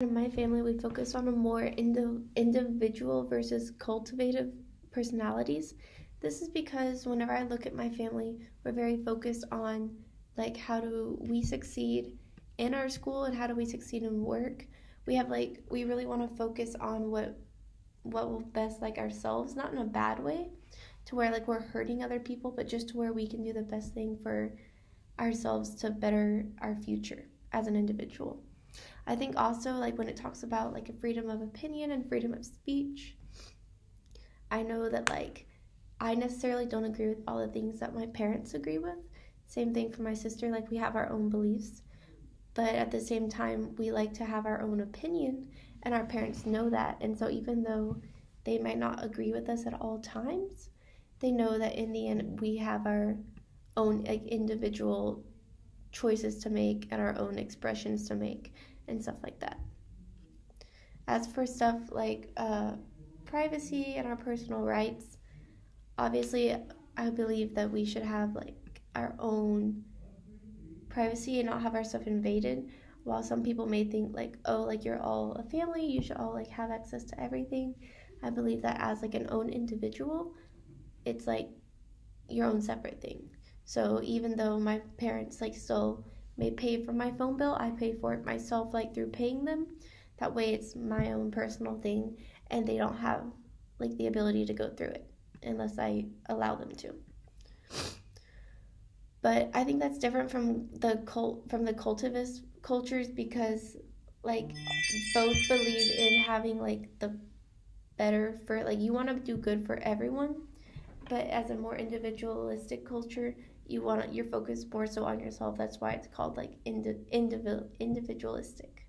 In my family, we focus on a more individual versus cultivative personalities. This is because whenever I look at my family, we're very focused on like how do we succeed in our school and how do we succeed in work. We really want to focus on what will best like ourselves, not in a bad way, to where like we're hurting other people, but just to where we can do the best thing for ourselves to better our future as an individual. I think also like when it talks about like a freedom of opinion and freedom of speech, I know that like I necessarily don't agree with all the things that my parents agree with. Same thing for my sister, like we have our own beliefs, but at the same time we like to have our own opinion and our parents know that. And so even though they might not agree with us at all times, they know that in the end we have our own like individual choices to make and our own expressions to make and stuff like that. As for stuff like privacy and our personal rights, obviously I believe that we should have like our own privacy and not have our stuff invaded. While some people may think like, oh, like you're all a family, you should all like have access to everything. I believe that as like an own individual, it's like your own separate thing. So even though my parents like still may pay for my phone bill, I pay for it myself like through paying them. That way it's my own personal thing and they don't have like the ability to go through it unless I allow them to. But I think that's different from the cultivist cultures because like both believe in having like the better for like you want to do good for everyone, but as a more individualistic culture, you're focused more so on yourself. That's why it's called like individualistic.